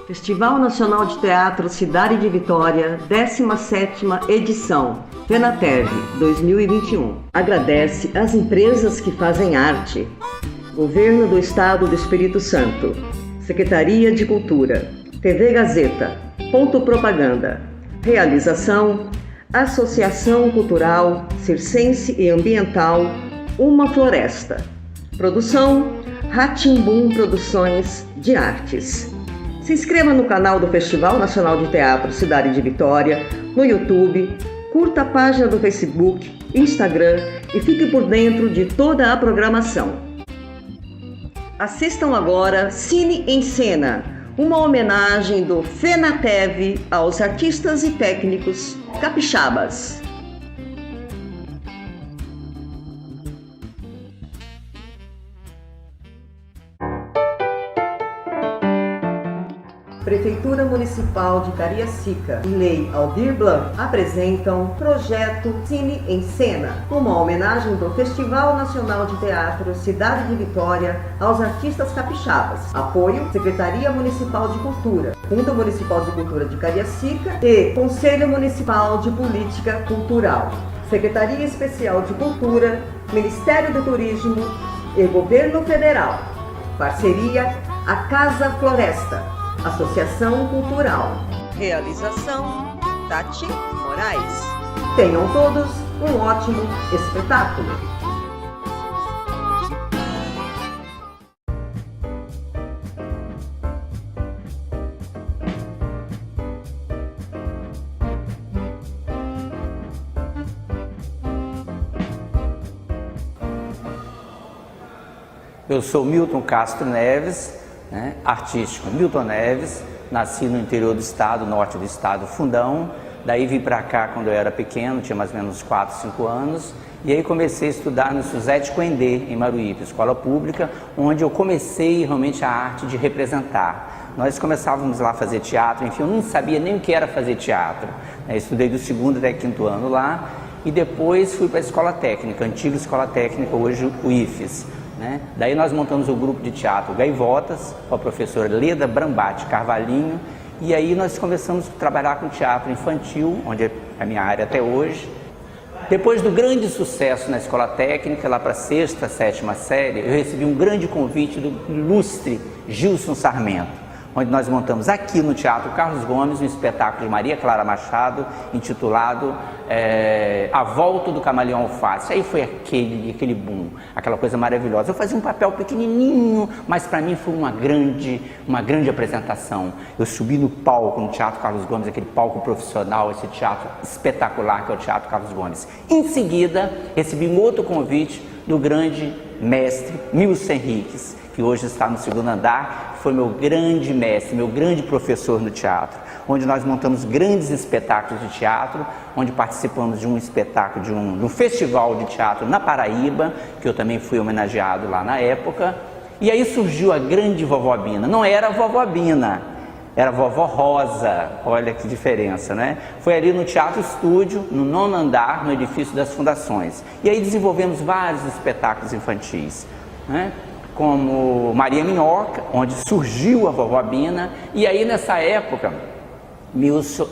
Festival Nacional de Teatro Cidade de Vitória, 17ª edição, FENATEV 2021. Agradece às empresas que fazem arte. Governo do Estado do Espírito Santo, Secretaria de Cultura, TV Gazeta, Ponto Propaganda. Realização: Associação Cultural Circense e Ambiental Uma Floresta. Produção: Ratimbum Produções de Artes. Se inscreva no canal do Festival Nacional de Teatro Cidade de Vitória, no YouTube, curta a página do Facebook, Instagram e fique por dentro de toda a programação. Assistam agora Cine em Cena, uma homenagem do FENATEV aos artistas e técnicos capixabas. Prefeitura Municipal de Cariacica e Lei Aldir Blanc apresentam Projeto Cine em Cena, uma homenagem do Festival Nacional de Teatro Cidade de Vitória aos artistas capixabas. Apoio: Secretaria Municipal de Cultura, Fundo Municipal de Cultura de Cariacica e Conselho Municipal de Política Cultural, Secretaria Especial de Cultura, Ministério do Turismo e Governo Federal. Parceria: A Casa Floresta, Associação Cultural. Realização: Tati Moraes. Tenham todos um ótimo espetáculo. Eu sou Milton Castro Neves, artístico Milton Neves, nasci no interior do estado, norte do estado, Fundão. Daí vim para cá quando eu era pequeno, tinha mais ou menos 4, 5 anos, e aí comecei a estudar no Suzete Coendê, em Maruípe, escola pública, onde eu comecei realmente a arte de representar. Nós começávamos lá a fazer teatro, enfim, eu não sabia nem o que era fazer teatro. Estudei do 2º até 5º ano lá, e depois fui para a escola técnica, antiga escola técnica, hoje o IFES. Daí nós montamos o grupo de teatro Gaivotas, com a professora Leda Brambati Carvalhinho, e aí nós começamos a trabalhar com teatro infantil, onde é a minha área até hoje. Depois do grande sucesso na escola técnica, lá para a 6ª, 7ª série, eu recebi um grande convite do ilustre Gilson Sarmento, onde nós montamos aqui no Teatro Carlos Gomes um espetáculo de Maria Clara Machado, intitulado A Volta do Camaleão Alface. Aí foi aquele boom, aquela coisa maravilhosa. Eu fazia um papel pequenininho, mas para mim foi uma grande apresentação. Eu subi no palco, no Teatro Carlos Gomes, aquele palco profissional, esse teatro espetacular que é o Teatro Carlos Gomes. Em seguida, recebi um outro convite do grande mestre Milson Henriques, que hoje está no 2º andar, foi meu grande mestre, meu grande professor no teatro, onde nós montamos grandes espetáculos de teatro, onde participamos de um espetáculo, de um festival de teatro na Paraíba, que eu também fui homenageado lá na época. E aí surgiu a grande Vovó Bina. Não era a Vovó Bina, era a Vovó Rosa. Olha que diferença, né? Foi ali no Teatro Estúdio, no 9º andar, no edifício das Fundações. E aí desenvolvemos vários espetáculos infantis, como Maria Minhoca, onde surgiu a Vovó Bina. E aí nessa época, Milson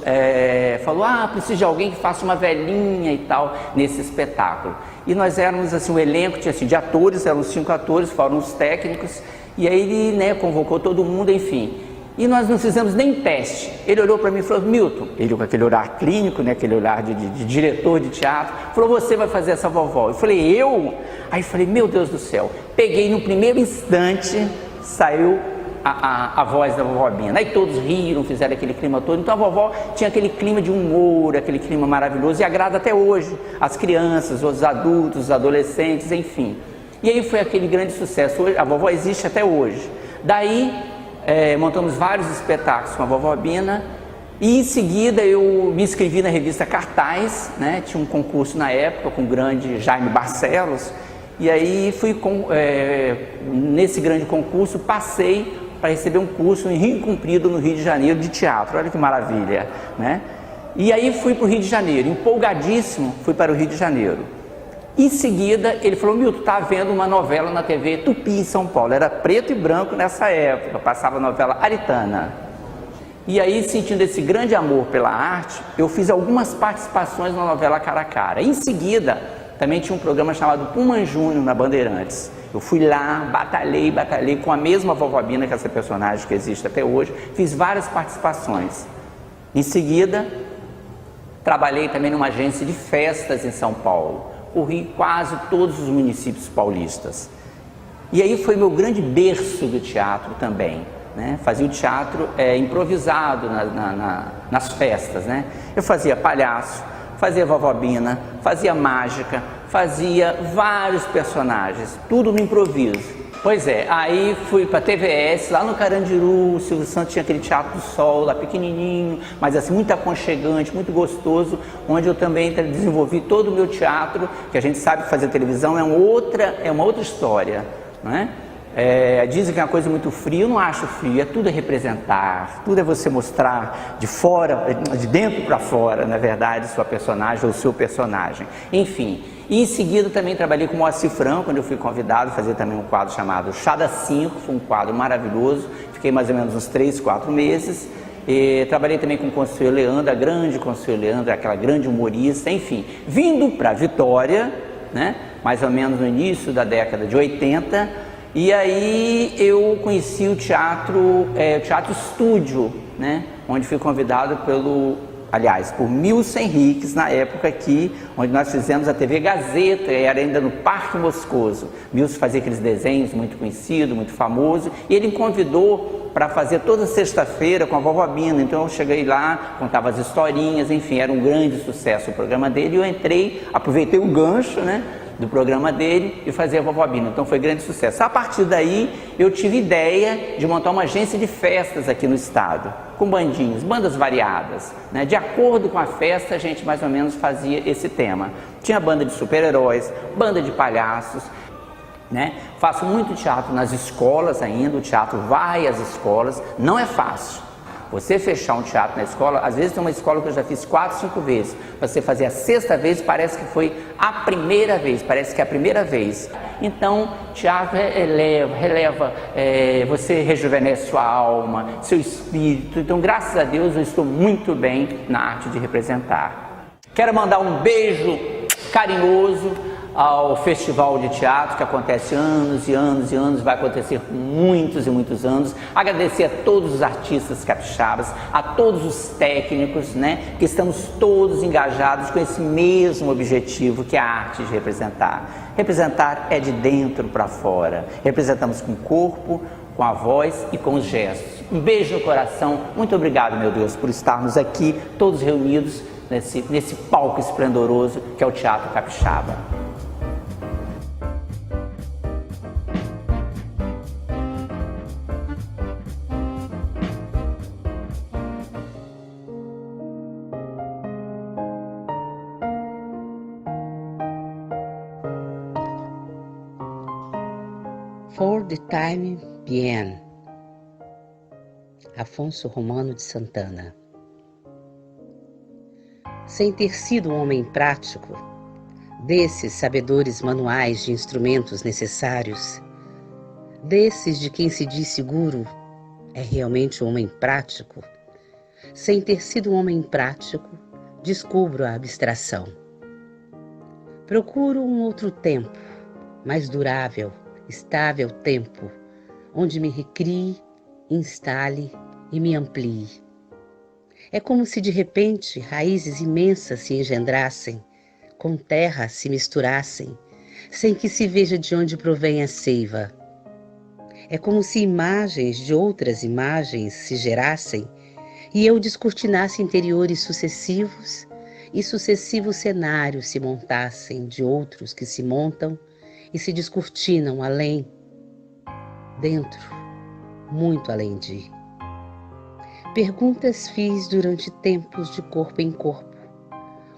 falou, preciso de alguém que faça uma velhinha e tal, nesse espetáculo. E nós éramos assim, o elenco tinha assim, de atores, eram 5 atores, foram os técnicos, e aí ele convocou todo mundo, enfim. E nós não fizemos nem teste. Ele olhou para mim e falou, Milton, ele com aquele olhar clínico, aquele olhar de diretor de teatro, falou, você vai fazer essa vovó. Eu falei, eu? Aí eu falei, meu Deus do céu. Peguei no primeiro instante, saiu a voz da vovó Bina. Aí todos riram, fizeram aquele clima todo. Então a vovó tinha aquele clima de humor, aquele clima maravilhoso, e agrada até hoje as crianças, os adultos, os adolescentes, enfim. E aí foi aquele grande sucesso. A vovó existe até hoje. Daí montamos vários espetáculos com a vovó Bina, e em seguida eu me inscrevi na revista Cartaz, né? Tinha um concurso na época com o grande Jaime Barcelos, e aí nesse grande concurso passei para receber um curso em Rio Comprido, no Rio de Janeiro, de teatro. Olha que maravilha, né? E aí fui para o Rio de Janeiro, empolgadíssimo, fui para o Rio de Janeiro. Em seguida, ele falou: Milton, está vendo uma novela na TV Tupi, em São Paulo. Era preto e branco nessa época, passava a novela Aritana. E aí, sentindo esse grande amor pela arte, eu fiz algumas participações na novela Cara a Cara. Em seguida, também tinha um programa chamado Pullman Júnior na Bandeirantes. Eu fui lá, batalhei com a mesma vovó Bina, que é essa personagem que existe até hoje, fiz várias participações. Em seguida, trabalhei também numa agência de festas em São Paulo, corri quase todos os municípios paulistas. E aí foi meu grande berço do teatro também, né? Fazia o teatro improvisado nas festas, né? Eu fazia palhaço, fazia vovó Bina, fazia mágica, fazia vários personagens, tudo no improviso. Pois é, aí fui para a TVS, lá no Carandiru. O Silvio Santos tinha aquele Teatro do Sol, lá pequenininho, mas assim, muito aconchegante, muito gostoso, onde eu também desenvolvi todo o meu teatro, que a gente sabe que fazer televisão é uma outra história, não é? Dizem que é uma coisa muito fria. Eu não acho frio, tudo é representar, tudo é você mostrar de fora, de dentro para fora, na verdade, sua personagem ou seu personagem, enfim. E em seguida também trabalhei com o Moacir Franco, quando eu fui convidado a fazer também um quadro chamado Chá das 5, foi um quadro maravilhoso, fiquei mais ou menos uns 3, 4 meses. Trabalhei também com o Consuelo Leandro, a grande Consuelo Leandro, aquela grande humorista, enfim. Vindo para Vitória, né, mais ou menos no início da década de 80, e aí eu conheci o teatro estúdio, né, onde fui convidado por Milson Henriques, na época aqui, onde nós fizemos a TV Gazeta, era ainda no Parque Moscoso. Milson fazia aqueles desenhos muito conhecidos, muito famosos, e ele me convidou para fazer toda sexta-feira com a vovó Bina. Então eu cheguei lá, contava as historinhas, enfim, era um grande sucesso o programa dele, e eu entrei, aproveitei o gancho, né, do programa dele e fazia a vovó Bina. Então foi grande sucesso. A partir daí eu tive ideia de montar uma agência de festas aqui no estado, com bandinhos, bandas variadas, né? De acordo com a festa a gente mais ou menos fazia esse tema. Tinha banda de super-heróis, banda de palhaços, né? Faço muito teatro nas escolas ainda, o teatro vai às escolas, não é fácil. Você fechar um teatro na escola, às vezes tem uma escola que eu já fiz 4, 5 vezes. Você fazer a 6ª vez, parece que foi a primeira vez, parece que é a primeira vez. Então, teatro releva, você rejuvenesce sua alma, seu espírito. Então, graças a Deus, eu estou muito bem na arte de representar. Quero mandar um beijo carinhoso ao Festival de Teatro, que acontece anos e anos e anos, vai acontecer muitos e muitos anos. Agradecer a todos os artistas capixabas, a todos os técnicos, né, que estamos todos engajados com esse mesmo objetivo, que é a arte de representar. Representar é de dentro para fora. Representamos com o corpo, com a voz e com os gestos. Um beijo no coração. Muito obrigado, meu Deus, por estarmos aqui, todos reunidos nesse palco esplendoroso que é o Teatro Capixaba. For the time bien. Afonso Romano de Santana. Sem ter sido um homem prático, desses sabedores manuais de instrumentos necessários, desses de quem se diz seguro, é realmente um homem prático. Sem ter sido um homem prático, descubro a abstração. Procuro um outro tempo, mais durável, estável tempo, onde me recrie, instale e me amplie. É como se de repente raízes imensas se engendrassem, com terra se misturassem, sem que se veja de onde provém a seiva. É como se imagens de outras imagens se gerassem e eu descortinasse interiores sucessivos e sucessivos cenários se montassem de outros que se montam e se descortinam além, dentro, muito além de. Perguntas fiz durante tempos de corpo em corpo,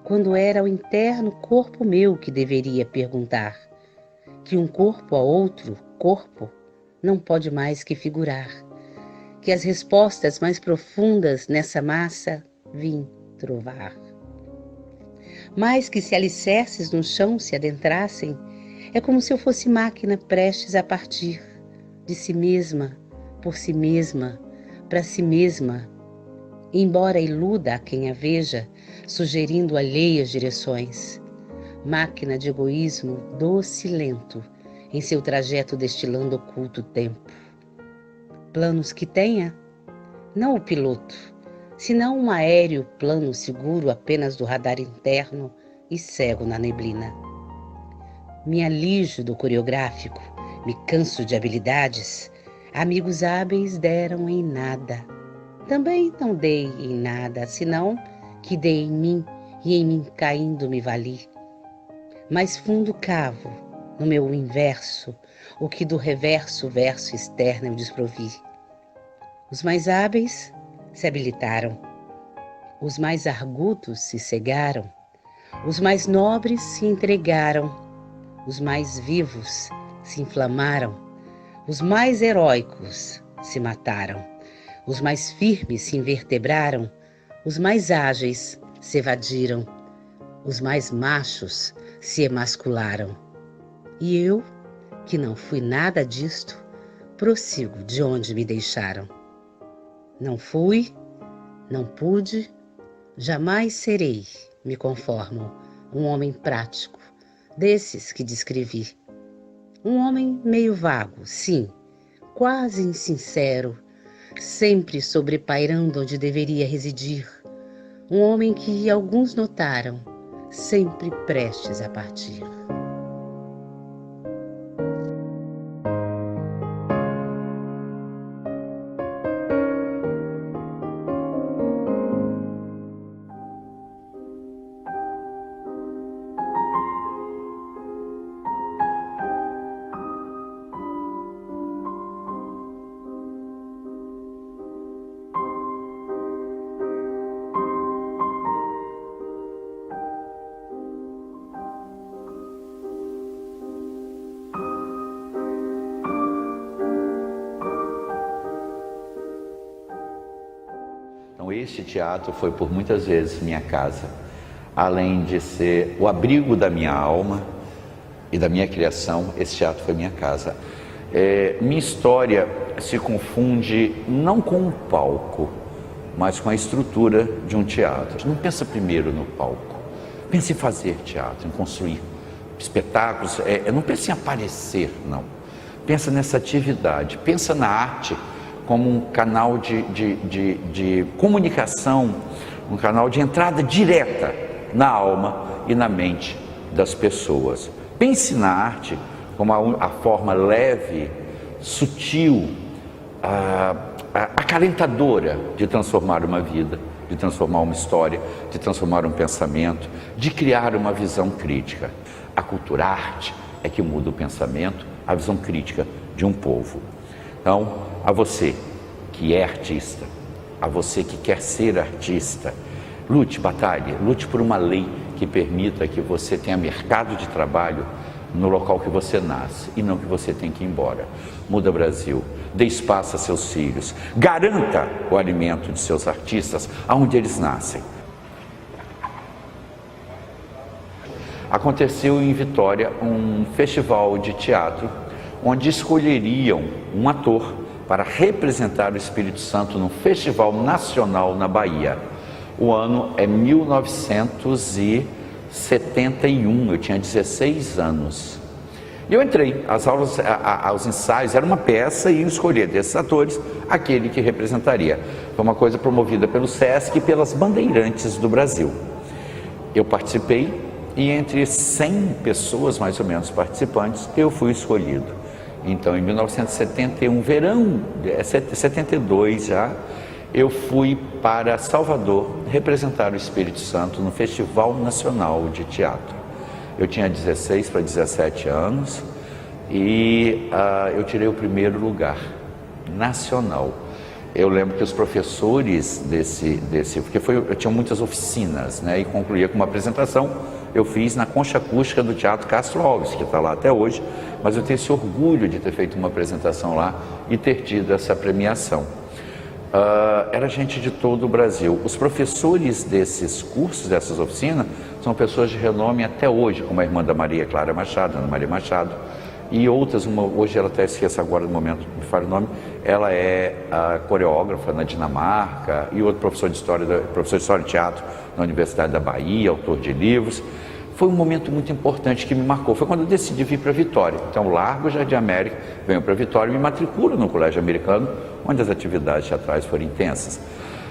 quando era o interno corpo meu que deveria perguntar, que um corpo a outro corpo não pode mais que figurar, que as respostas mais profundas nessa massa vim trovar. Mais que se alicerces no chão se adentrassem, é como se eu fosse máquina prestes a partir, de si mesma, por si mesma, para si mesma, embora iluda a quem a veja, sugerindo alheias direções. Máquina de egoísmo doce e lento, em seu trajeto destilando oculto tempo. Planos que tenha? Não o piloto, senão um aéreo plano seguro apenas do radar interno e cego na neblina. Me alijo do coreográfico, me canso de habilidades. Amigos hábeis deram em nada. Também não dei em nada, senão que dei em mim e em mim caindo me vali. Mais fundo cavo, no meu inverso, o que do reverso verso externo eu desprovi. Os mais hábeis se habilitaram, os mais argutos se cegaram, os mais nobres se entregaram, os mais vivos se inflamaram, os mais heróicos se mataram, os mais firmes se invertebraram, os mais ágeis se evadiram, os mais machos se emascularam. E eu, que não fui nada disto, prossigo de onde me deixaram. Não fui, não pude, jamais serei, me conformo, um homem prático, desses que descrevi. Um homem meio vago, sim, quase insincero, sempre sobrepairando onde deveria residir. Um homem que alguns notaram, sempre prestes a partir. Então este teatro foi por muitas vezes minha casa, além de ser o abrigo da minha alma e da minha criação, esse teatro foi minha casa. Minha história se confunde não com um palco, mas com a estrutura de um teatro. Não pensa primeiro no palco, pensa em fazer teatro, em construir espetáculos, não pensa em aparecer, não. Pensa nessa atividade, pensa na arte como um canal de comunicação, um canal de entrada direta na alma e na mente das pessoas. Pense na arte como a forma leve, sutil, acalentadora de transformar uma vida, de transformar uma história, de transformar um pensamento, de criar uma visão crítica. A cultura, a arte é que muda o pensamento, a visão crítica de um povo. Então, a você que é artista, a você que quer ser artista, lute, batalhe, lute por uma lei que permita que você tenha mercado de trabalho no local que você nasce e não que você tem que ir embora. Muda Brasil, dê espaço a seus filhos, garanta o alimento de seus artistas aonde eles nascem. Aconteceu em Vitória um festival de teatro onde escolheriam um ator para representar o Espírito Santo no Festival Nacional na Bahia. O ano é 1971, eu tinha 16 anos. E eu entrei, as aulas, os ensaios, era uma peça e eu escolhi desses atores aquele que representaria. Foi uma coisa promovida pelo SESC e pelas Bandeirantes do Brasil. Eu participei e entre 100 pessoas mais ou menos participantes, eu fui escolhido. Então, em 1971, verão, 72 já, eu fui para Salvador representar o Espírito Santo no Festival Nacional de Teatro. Eu tinha 16 para 17 anos e eu tirei o primeiro lugar nacional. Eu lembro que os professores porque eu tinha muitas oficinas, né, e concluía com uma apresentação. Eu fiz na Concha Acústica do Teatro Castro Alves, que está lá até hoje, mas eu tenho esse orgulho de ter feito uma apresentação lá e ter tido essa premiação. Era gente de todo o Brasil. Os professores desses cursos, dessas oficinas, são pessoas de renome até hoje, como a irmã da Maria Clara Machado, Ana Maria Machado, e outras, hoje ela até esquece agora do momento, me fala o nome, ela é a coreógrafa na Dinamarca, e outro professor de História de Teatro na Universidade da Bahia, autor de livros. Foi um momento muito importante que me marcou, foi quando eu decidi vir para Vitória. Então, largo o Jardim América, venho para Vitória e me matriculo no Colégio Americano, onde as atividades teatrais foram intensas.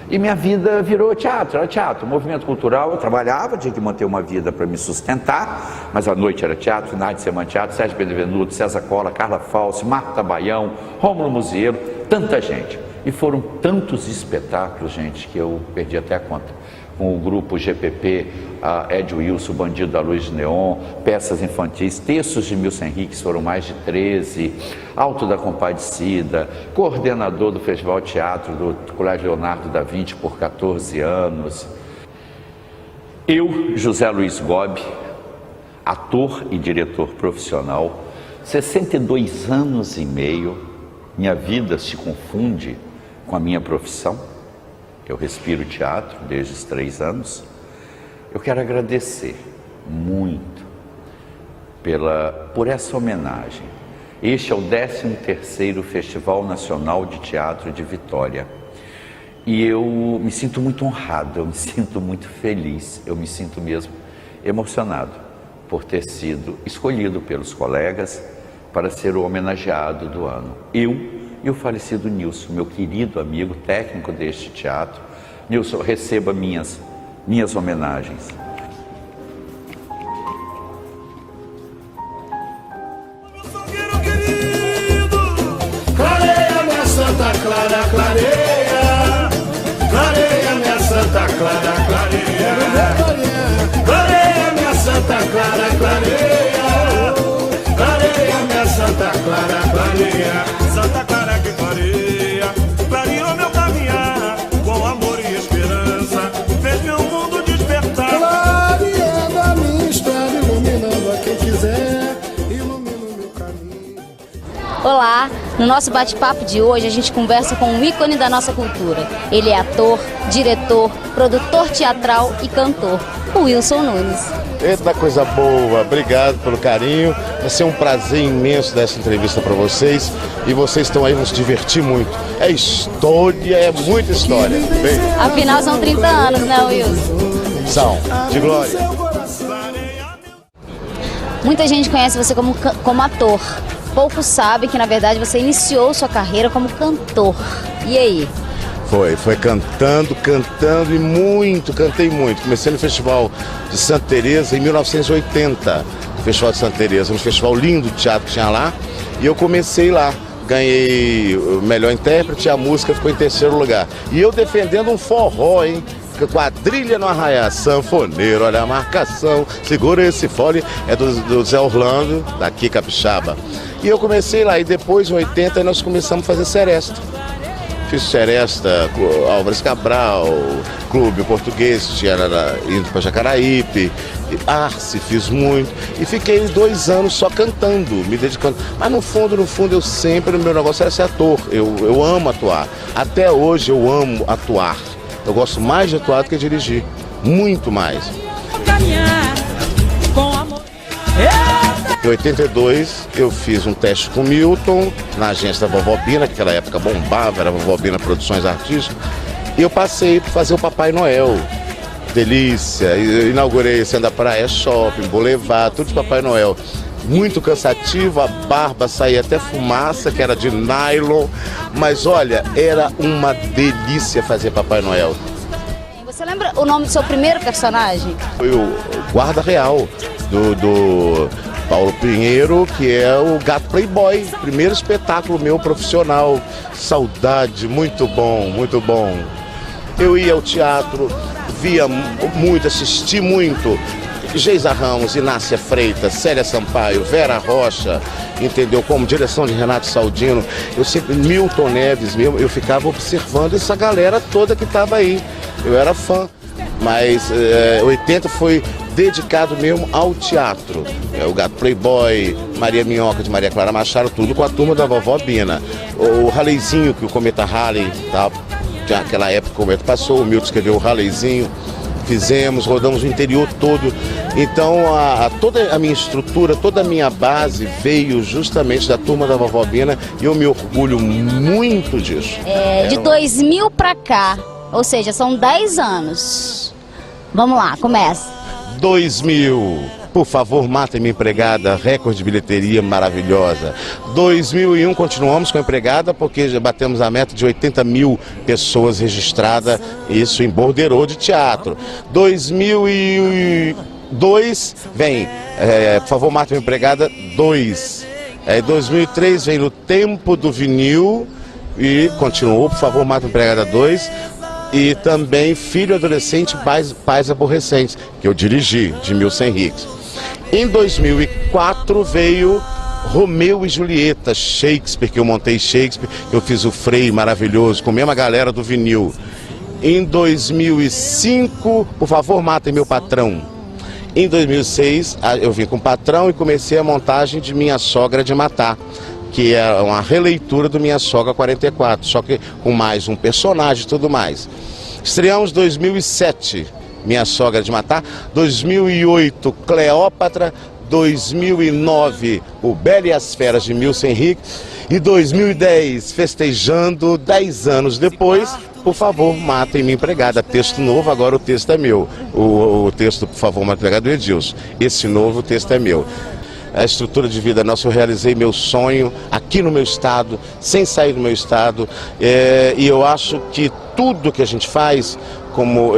E minha vida virou teatro, era teatro, movimento cultural. Eu trabalhava, tinha que manter uma vida para me sustentar, mas à noite era teatro, finais de semana teatro, Sérgio Benevenuto, César Cola, Carla Falsi, Marta Baião, Rômulo Muziero, tanta gente. E foram tantos espetáculos, gente, que eu perdi até a conta. Com o grupo GPP, Ed Wilson, Bandido da Luz de Neon, peças infantis, textos de Milson Henriques, foram mais de 13, Alto da Compadecida, coordenador do Festival Teatro do Colégio Leonardo da Vinci por 14 anos. Eu, José Luiz Gobi, ator e diretor profissional, 62 anos e meio, minha vida se confunde com a minha profissão. Eu respiro teatro desde os 3 anos. Eu quero agradecer muito por essa homenagem. Este é o 13º Festival Nacional de Teatro de Vitória. E eu me sinto muito honrado, eu me sinto muito feliz, eu me sinto mesmo emocionado por ter sido escolhido pelos colegas para ser o homenageado do ano. Eu e o falecido Nilson, meu querido amigo técnico deste teatro. Nilson, receba minhas homenagens. Clareia minha Santa Clara, clareia. Clareia minha Santa Clara, clareia. Clareia minha Santa Clara, clareia. Clareia minha Santa Clara, clareia. Santa Clara que clareia, clareou meu caminhar, com amor e esperança, fez meu mundo despertar. Clareando a minha história, iluminando a quem quiser, ilumina o meu caminho. Olá, no nosso bate-papo de hoje a gente conversa com um ícone da nossa cultura. Ele é ator, diretor, produtor teatral e cantor, o Wilson Nunes. Eita, coisa boa, obrigado pelo carinho, vai ser um prazer imenso dar essa entrevista para vocês e vocês estão aí, vão se divertir muito. É história, é muita história. Bem, afinal são 30 anos, né, Wilson? São, de glória. Muita gente conhece você como ator, pouco sabe que na verdade você iniciou sua carreira como cantor. E aí? Foi cantando e cantei muito. Comecei no Festival de Santa Teresa em 1980, no Festival de Santa Teresa, um festival lindo de teatro que tinha lá, e eu comecei lá. Ganhei o melhor intérprete, a música ficou em 3º lugar. E eu defendendo um forró, hein? Quadrilha no Arraiá, sanfoneiro, olha a marcação, segura esse fole, é do Zé Orlando, daqui Capixaba. E eu comecei lá, e depois em 80 nós começamos a fazer seresta. Fiz seresta, Álvares Cabral, Clube Português, tinha indo para Jacaraípe, Arce, fiz muito. E fiquei 2 anos só cantando, me dedicando. Mas no fundo, eu sempre, o meu negócio era ser ator. Eu amo atuar. Até hoje eu amo atuar. Eu gosto mais de atuar do que dirigir. Muito mais. Em 82, eu fiz um teste com o Milton, na agência da Vovó Bina, que naquela época bombava, era a Vovó Bina Produções Artísticas, e eu passei para fazer o Papai Noel. Delícia, eu inaugurei Senda Praia Shopping, Boulevard, tudo de Papai Noel. Muito cansativo, a barba saía até fumaça, que era de nylon, mas olha, era uma delícia fazer Papai Noel. Você lembra o nome do seu primeiro personagem? Foi o Guarda Real, do Paulo Pinheiro, que é o Gato Playboy, primeiro espetáculo meu profissional. Saudade, muito bom, muito bom. Eu ia ao teatro, via muito, assisti muito. Geisa Ramos, Inácia Freitas, Célia Sampaio, Vera Rocha, entendeu? Como direção de Renato Saldino, eu sempre, Milton Neves mesmo, eu ficava observando essa galera toda que estava aí. Eu era fã, mas 80 foi dedicado mesmo ao teatro. O Gato Playboy, Maria Minhoca de Maria Clara Machado, tudo com a turma da Vovó Bina. O Ralleizinho, que o Cometa Halley, tá? Naquela época o Cometa passou, o Milton escreveu o Ralleizinho. Fizemos, rodamos o interior todo. Então, toda a minha estrutura, toda a minha base veio justamente da turma da Vovó Bina e eu me orgulho muito disso. De 2000 para cá, ou seja, são 10 anos. Vamos lá, começa. 2000. Por favor, Mata Minha Empregada, recorde de bilheteria maravilhosa. 2001, continuamos com a empregada, porque já batemos a meta de 80 mil pessoas registradas, isso em borderô de teatro. 2002, vem, por favor, Mata Minha Empregada, 2. 2003 vem No Tempo do Vinil, e continuou, por favor, Mata Minha Empregada, 2. E também Filho Adolescente, Pais Aborrecentes, que eu dirigi, de Milson Henriques. Em 2004 veio Romeu e Julieta, Shakespeare, que eu montei Shakespeare, eu fiz o Frei maravilhoso, com a mesma galera do vinil. Em 2005, Por Favor, Matem Meu Patrão. Em 2006, eu vim com o Patrão e comecei a montagem de Minha Sogra de Matar, que é uma releitura do Minha Sogra 44, só que com mais um personagem e tudo mais. Estreamos em 2007, Minha Sogra de Matar, 2008, Cleópatra, 2009, O Bela e as Feras de Milson Henrique, e 2010, festejando 10 anos depois, Por Favor, Matem Minha Empregada. Texto novo, agora o texto é meu. O texto, Por Favor, Matem Minha Empregada, é do Edilson. Esse novo texto é meu. A estrutura de vida nossa, eu realizei meu sonho aqui no meu estado, sem sair do meu estado, e eu acho que tudo que a gente faz, como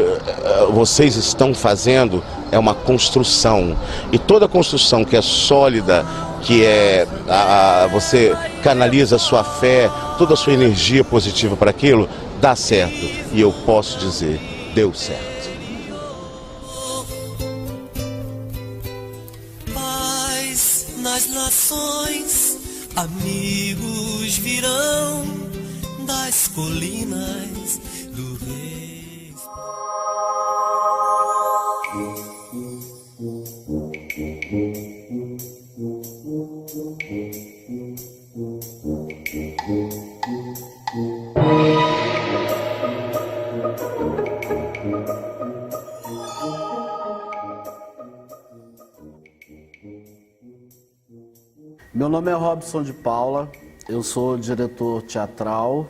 vocês estão fazendo, é uma construção. E toda construção que é sólida, que você canaliza a sua fé, toda a sua energia positiva para aquilo, dá certo. E eu posso dizer, deu certo. Nas nações, amigos virão das colinas do rei. Meu nome é Robson de Paula, eu sou diretor teatral,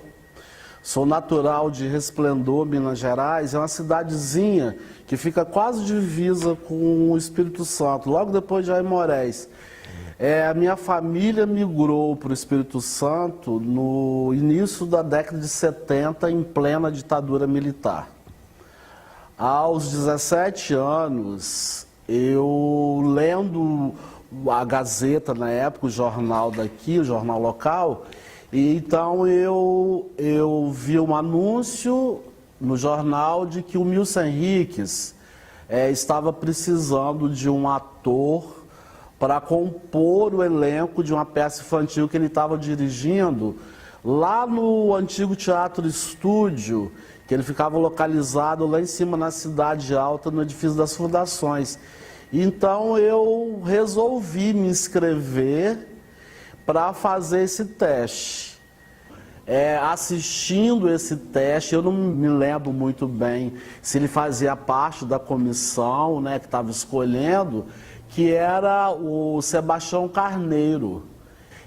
sou natural de Resplendor, Minas Gerais, é uma cidadezinha que fica quase divisa com o Espírito Santo, logo depois de Aimorés. A minha família migrou para o Espírito Santo no início da década de 70, em plena ditadura militar. Aos 17 anos, eu lendo a Gazeta, na época, o jornal daqui, o jornal local, e então eu vi um anúncio no jornal de que o Milson Henriques estava precisando de um ator para compor o elenco de uma peça infantil que ele estava dirigindo lá no antigo Teatro Estúdio, que ele ficava localizado lá em cima na Cidade Alta, no edifício das Fundações. Então eu resolvi me inscrever para fazer esse teste. Assistindo esse teste, eu não me lembro muito bem se ele fazia parte da comissão, né, que estava escolhendo, que era o Sebastião Carneiro.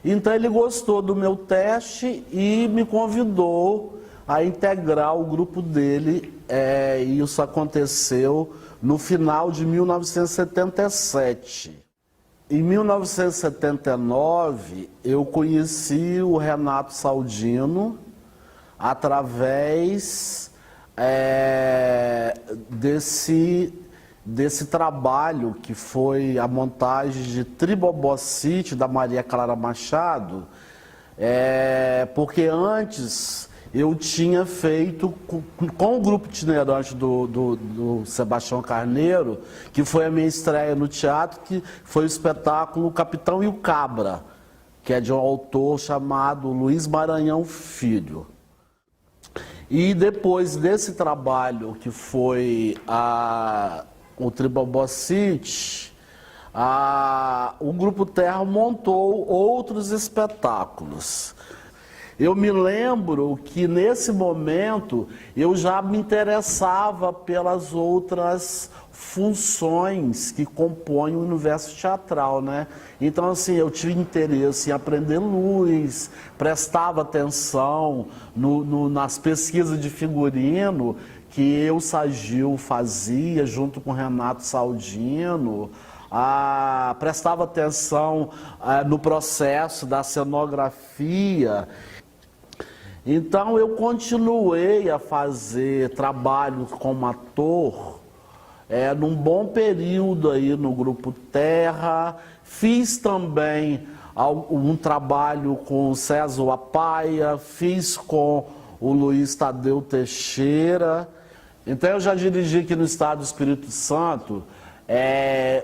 Então ele gostou do meu teste e me convidou a integrar o grupo dele, e isso aconteceu no final de 1977. Em 1979, eu conheci o Renato Saldino através desse desse trabalho que foi a montagem de Tribobocite, da Maria Clara Machado, porque antes eu tinha feito com o grupo itinerante do Sebastião Carneiro, que foi a minha estreia no teatro, que foi o espetáculo Capitão e o Cabra, que é de um autor chamado Luiz Maranhão Filho. E depois desse trabalho, que foi o Tribobocite, o Grupo Terra montou outros espetáculos. Eu me lembro que nesse momento eu já me interessava pelas outras funções que compõem o universo teatral, né? Então, assim, eu tive interesse em aprender luz, prestava atenção nas pesquisas de figurino que eu, Sagil, fazia junto com Renato Saldino, prestava atenção no processo da cenografia. Então eu continuei a fazer trabalho como ator num bom período aí no Grupo Terra. Fiz também um trabalho com o César Apaia, fiz com o Luiz Tadeu Teixeira. Então eu já dirigi aqui no estado do Espírito Santo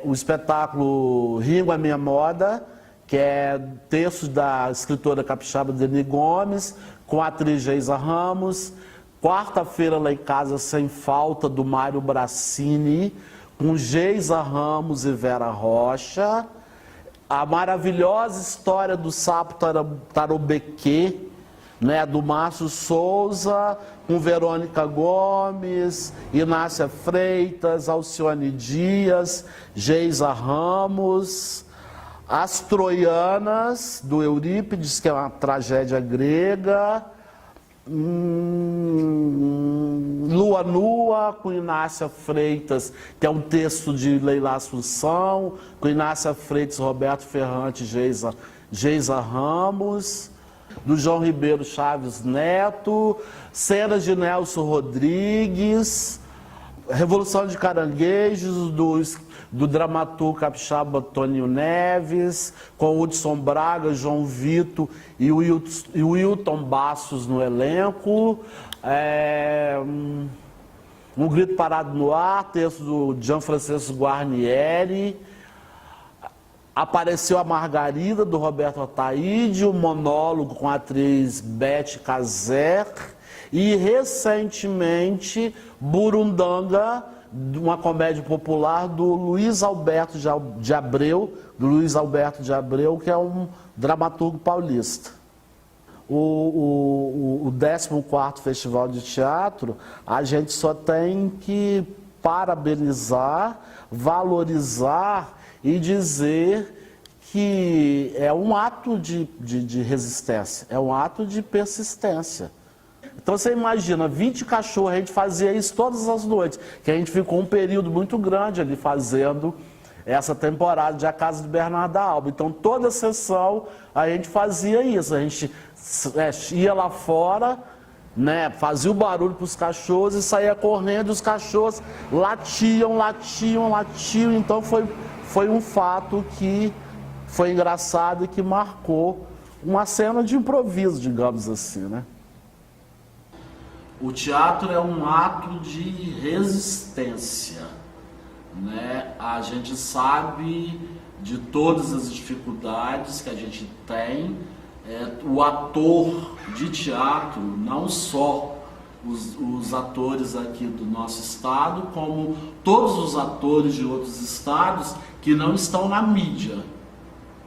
o espetáculo Ringo é Minha Moda, que é textos da escritora capixaba Deni Gomes, com a atriz Geisa Ramos. Quarta-feira lá em casa, Sem Falta, do Mário Bracini, com Geisa Ramos e Vera Rocha. A maravilhosa história do sapo tarobequê, né, do Márcio Souza, com Verônica Gomes, Inácia Freitas, Alcione Dias, Geisa Ramos. As Troianas, do Eurípides, que é uma tragédia grega. Lua Nua, com Inácia Freitas, que é um texto de Leila Assunção, com Inácia Freitas, Roberto Ferrante, Geisa Ramos. Do João Ribeiro Chaves Neto, cenas de Nelson Rodrigues, Revolução de Caranguejos, do dramaturgo capixaba Toninho Neves, com Hudson Braga, João Vito e o Wilton Bastos no elenco. Um Grito Parado no Ar, texto do Gianfrancesco Guarnieri. Apareceu a Margarida, do Roberto Ataíde, um monólogo com a atriz Beth Caser. E, recentemente, Burundanga, uma comédia popular do Luiz Alberto de Abreu, que é um dramaturgo paulista. O 14º Festival de Teatro, a gente só tem que parabenizar, valorizar e dizer que é um ato de resistência, é um ato de persistência. Então você imagina, 20 cachorros, a gente fazia isso todas as noites, que a gente ficou um período muito grande ali fazendo essa temporada de A Casa de Bernarda Alba. Então toda sessão a gente fazia isso, a gente ia lá fora, né, fazia o barulho para os cachorros e saía correndo, e os cachorros latiam. Então foi um fato que foi engraçado e que marcou uma cena de improviso, digamos assim, né? O teatro é um ato de resistência, né? A gente sabe de todas as dificuldades que a gente tem. O ator de teatro, não só os atores aqui do nosso estado, como todos os atores de outros estados que não estão na mídia.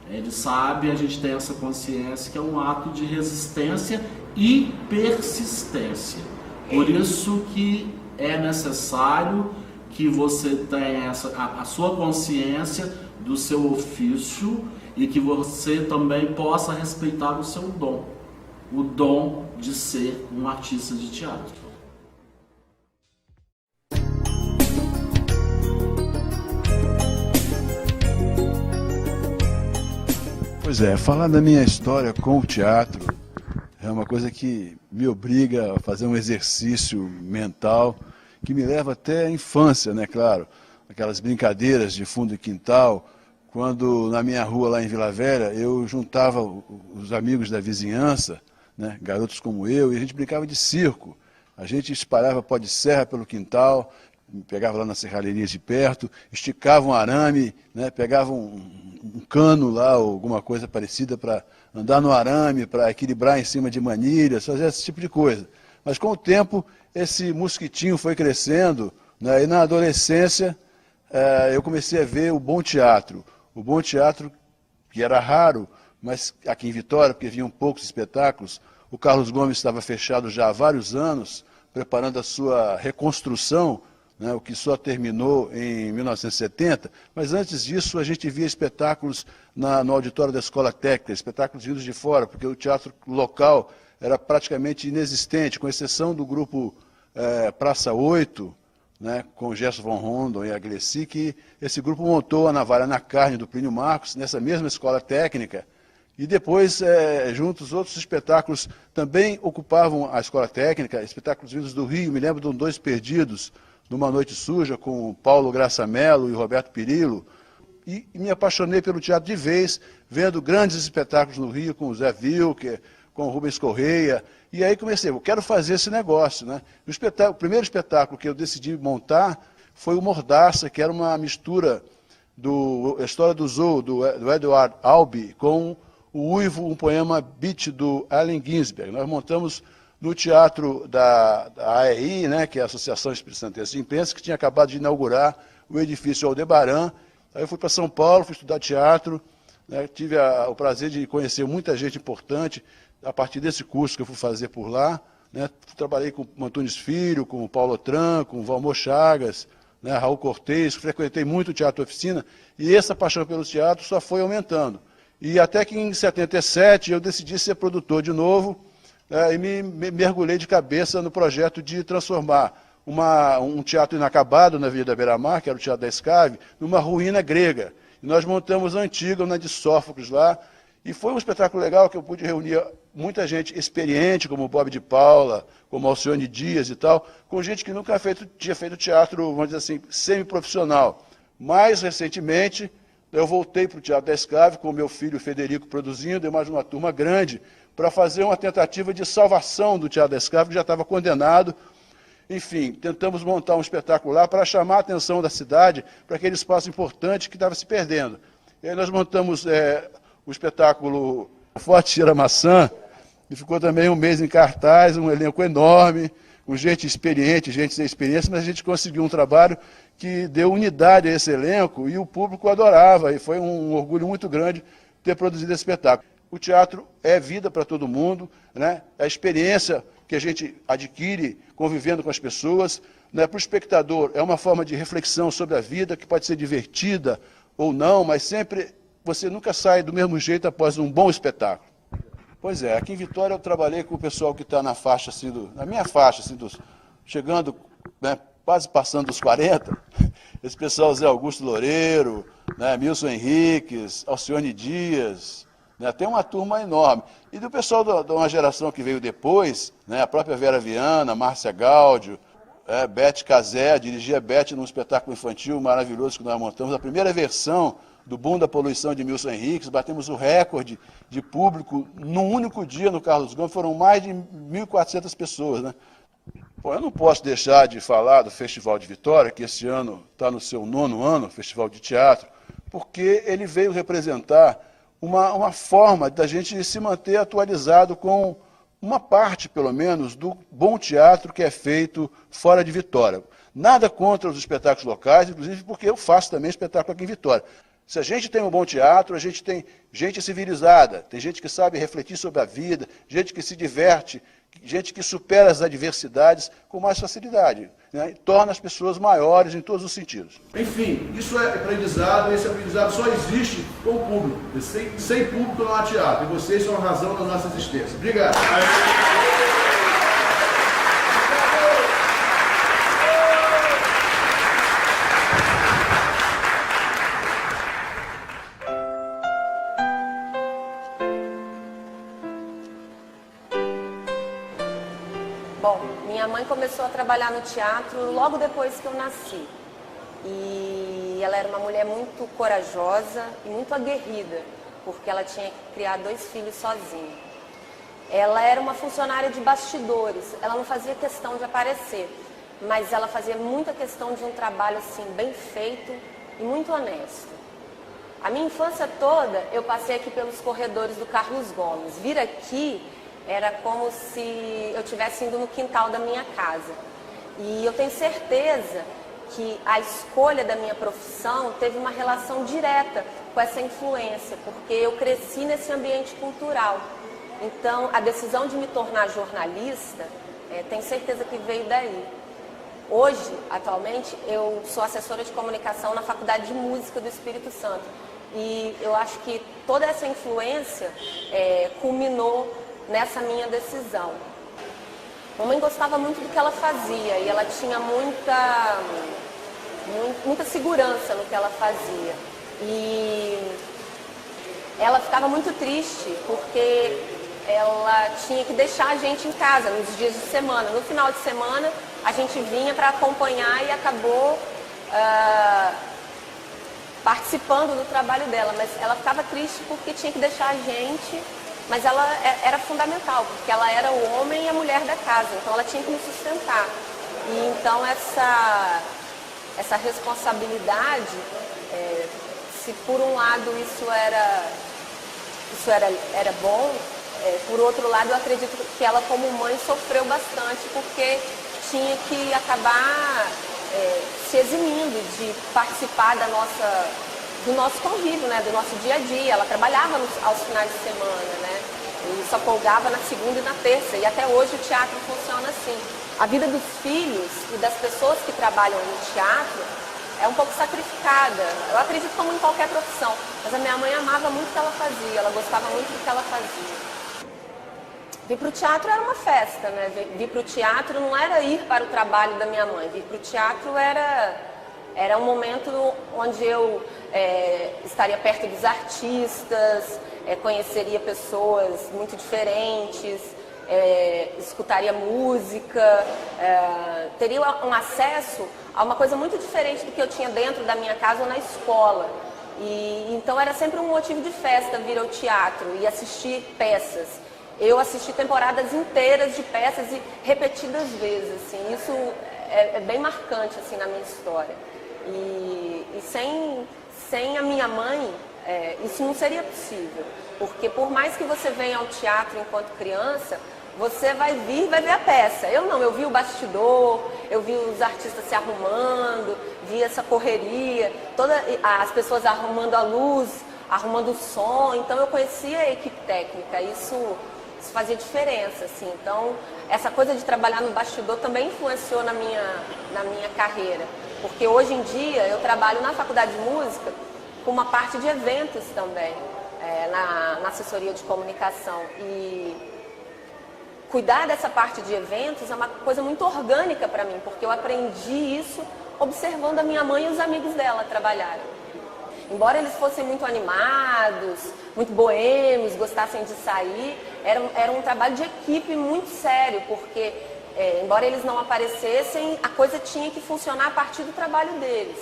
Ele sabe, a gente tem essa consciência que é um ato de resistência e persistência. Por isso que é necessário que você tenha a sua consciência do seu ofício e que você também possa respeitar o seu dom, o dom de ser um artista de teatro. Pois é, falar da minha história com o teatro é uma coisa que me obriga a fazer um exercício mental que me leva até a infância, né, claro. aquelas brincadeiras de fundo de quintal, quando na minha rua lá em Vila Velha, eu juntava os amigos da vizinhança, né, garotos como eu, e a gente brincava de circo. A gente espalhava pó de serra pelo quintal, pegava lá nas serralherias de perto, esticava um arame, né, pegava um cano lá, ou alguma coisa parecida para andar no arame, para equilibrar em cima de manilhas, fazer esse tipo de coisa. Mas com o tempo, esse mosquitinho foi crescendo, né, e na adolescência eu comecei a ver o bom teatro. O bom teatro, que era raro, mas aqui em Vitória, porque vinham poucos espetáculos. O Carlos Gomes estava fechado já há vários anos, preparando a sua reconstrução, né, o que só terminou em 1970, mas antes disso a gente via espetáculos no auditório da Escola Técnica, espetáculos vindos de fora, porque o teatro local era praticamente inexistente, com exceção do grupo Praça 8, né, com o Gerson von Rondon e a Glessi, que esse grupo montou a Navalha na Carne do Plínio Marcos, nessa mesma Escola Técnica, e depois, juntos, outros espetáculos também ocupavam a Escola Técnica, espetáculos vindos do Rio, me lembro de um Dois Perdidos, numa Noite Suja, com Paulo Graça Mello e Roberto Pirillo, e me apaixonei pelo teatro de vez, vendo grandes espetáculos no Rio, com o Zé Wilker, com o Rubens Correia, e aí comecei, eu quero fazer esse negócio, né? O primeiro espetáculo que eu decidi montar foi o Mordaça, que era uma mistura da história do Zoo, do Edward Albee, com o Uivo, um poema beat do Allen Ginsberg. Nós montamos no teatro da AEI, né, que é a Associação Espírito Santense de Imprensa, que tinha acabado de inaugurar o edifício Aldebaran. Aí eu fui para São Paulo, fui estudar teatro, né, tive o prazer de conhecer muita gente importante a partir desse curso que eu fui fazer por lá. Né, trabalhei com o Antunes Filho, com o Paulo Otran, com o Valmor Chagas, né, Raul Cortez, frequentei muito o Teatro Oficina, e essa paixão pelo teatro só foi aumentando. E até que em 77 eu decidi ser produtor de novo, e me mergulhei de cabeça no projeto de transformar um teatro inacabado na Avenida Beira-Mar, que era o Teatro da Escave, numa ruína grega. E nós montamos a Antígona de Sófocles lá, e foi um espetáculo legal que eu pude reunir muita gente experiente, como o Bob de Paula, como Alcione Dias e tal, com gente que nunca tinha feito teatro, vamos dizer assim, semi-profissional. Mais recentemente, eu voltei para o Teatro da Escave, com o meu filho Federico produzindo, e mais uma turma grande, para fazer uma tentativa de salvação do Teatro da Escave, que já estava condenado. Enfim, tentamos montar um espetáculo lá para chamar a atenção da cidade para aquele espaço importante que estava se perdendo. E aí nós montamos o espetáculo Forte Cheira Maçã, e ficou também um mês em cartaz, um elenco enorme, com gente experiente, gente sem experiência, mas a gente conseguiu um trabalho que deu unidade a esse elenco e o público adorava, e foi um orgulho muito grande ter produzido esse espetáculo. O teatro é vida para todo mundo, né? É a experiência que a gente adquire convivendo com as pessoas, né? Para o espectador é uma forma de reflexão sobre a vida, que pode ser divertida ou não, mas sempre você nunca sai do mesmo jeito após um bom espetáculo. Pois é, aqui em Vitória eu trabalhei com o pessoal que está na faixa, assim, na minha faixa, assim, chegando, né, quase passando dos 40, esse pessoal Zé Augusto Loureiro, né, Milson Henriques, Alcione Dias, né, tem uma turma enorme. E do pessoal de uma geração que veio depois, né, a própria Vera Viana, Márcia Gáudio, Beth Cazé, dirigia Beth num espetáculo infantil maravilhoso que nós montamos, a primeira versão do Boom da Poluição de Milson Henriques, batemos o recorde de público num único dia no Carlos Gomes, foram mais de 1.400 pessoas, né? Bom, eu não posso deixar de falar do Festival de Vitória, que esse ano está no seu 9º ano, Festival de Teatro, porque ele veio representar uma forma da gente se manter atualizado com uma parte, pelo menos, do bom teatro que é feito fora de Vitória. Nada contra os espetáculos locais, inclusive porque eu faço também espetáculo aqui em Vitória. Se a gente tem um bom teatro, a gente tem gente civilizada, tem gente que sabe refletir sobre a vida, gente que se diverte, gente que supera as adversidades com mais facilidade, né? E torna as pessoas maiores em todos os sentidos. Enfim, isso é aprendizado, esse aprendizado só existe com o público. Sem público não há teatro, e vocês são a razão da nossa existência. Obrigado. Bom, minha mãe começou a trabalhar no teatro logo depois que eu nasci. E ela era uma mulher muito corajosa e muito aguerrida, porque ela tinha que criar 2 filhos sozinha. Ela era uma funcionária de bastidores, ela não fazia questão de aparecer, mas ela fazia muita questão de um trabalho assim bem feito e muito honesto. A minha infância toda eu passei aqui pelos corredores do Carlos Gomes. Vir aqui era como se eu estivesse indo no quintal da minha casa. E eu tenho certeza que a escolha da minha profissão teve uma relação direta com essa influência, porque eu cresci nesse ambiente cultural. Então, a decisão de me tornar jornalista, tenho certeza que veio daí. Hoje, atualmente, eu sou assessora de comunicação na Faculdade de Música do Espírito Santo. E eu acho que toda essa influência culminou nessa minha decisão. Mamãe gostava muito do que ela fazia e ela tinha muita segurança no que ela fazia. E ela ficava muito triste porque ela tinha que deixar a gente em casa nos dias de semana. No final de semana a gente vinha para acompanhar e acabou participando do trabalho dela, mas ela ficava triste porque tinha que deixar a gente, mas ela era fundamental, porque ela era o homem e a mulher da casa, então ela tinha que nos sustentar. E então essa responsabilidade, se por um lado isso era bom, por outro lado eu acredito que ela como mãe sofreu bastante, porque tinha que acabar se eximindo de participar do nosso convívio, né, do nosso dia a dia. Ela trabalhava aos finais de semana, né, e só folgava na segunda e na terça, e até hoje o teatro funciona assim. A vida dos filhos e das pessoas que trabalham no teatro é um pouco sacrificada, eu acredito como em qualquer profissão, mas a minha mãe amava muito o que ela fazia, ela gostava muito do que ela fazia. Vir para o teatro era uma festa, né? Vir para o teatro não era ir para o trabalho da minha mãe. Vir para o teatro era um momento onde eu estaria perto dos artistas, conheceria pessoas muito diferentes, escutaria música, teria um acesso a uma coisa muito diferente do que eu tinha dentro da minha casa ou na escola. E então era sempre um motivo de festa vir ao teatro e assistir peças. Eu assisti temporadas inteiras de peças e repetidas vezes, assim, isso é bem marcante assim, na minha história. E sem a minha mãe, isso não seria possível, porque por mais que você venha ao teatro enquanto criança, você vai ver a peça. Eu não, eu vi o bastidor, eu vi os artistas se arrumando, vi essa correria, as pessoas arrumando a luz, arrumando o som, então eu conhecia a equipe técnica, isso fazia diferença, assim. Então, essa coisa de trabalhar no bastidor também influenciou na minha carreira, porque hoje em dia eu trabalho na Faculdade de Música com uma parte de eventos também, na assessoria de comunicação, e cuidar dessa parte de eventos é uma coisa muito orgânica para mim, porque eu aprendi isso observando a minha mãe e os amigos dela trabalharem. Embora eles fossem muito animados, muito boêmios, gostassem de sair, era um trabalho de equipe muito sério, porque embora eles não aparecessem, a coisa tinha que funcionar a partir do trabalho deles,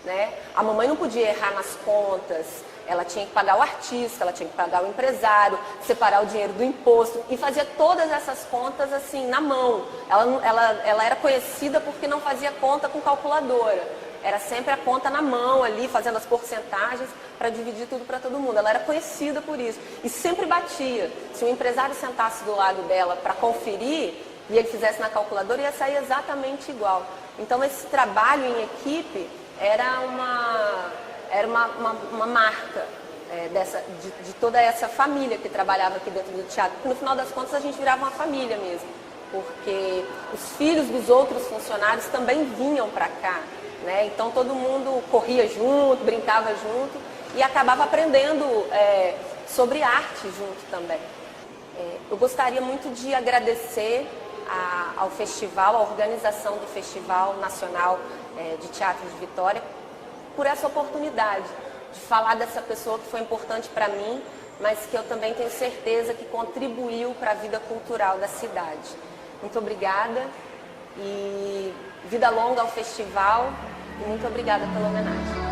né? A mamãe não podia errar nas contas, ela tinha que pagar o artista, ela tinha que pagar o empresário, separar o dinheiro do imposto e fazia todas essas contas assim, na mão. Ela era conhecida porque não fazia conta com calculadora. Era sempre a conta na mão ali, fazendo as porcentagens para dividir tudo para todo mundo. Ela era conhecida por isso. E sempre batia. Se o empresário sentasse do lado dela para conferir e ele fizesse na calculadora, ia sair exatamente igual. Então esse trabalho em equipe era uma marca de toda essa família que trabalhava aqui dentro do teatro. Porque no final das contas a gente virava uma família mesmo. Porque os filhos dos outros funcionários também vinham para cá. Né? Então todo mundo corria junto, brincava junto e acabava aprendendo sobre arte junto também. Eu gostaria muito de agradecer ao festival, à organização do Festival Nacional de Teatro de Vitória, por essa oportunidade de falar dessa pessoa que foi importante para mim, mas que eu também tenho certeza que contribuiu para a vida cultural da cidade. Muito obrigada e vida longa ao festival E muito obrigada pela homenagem.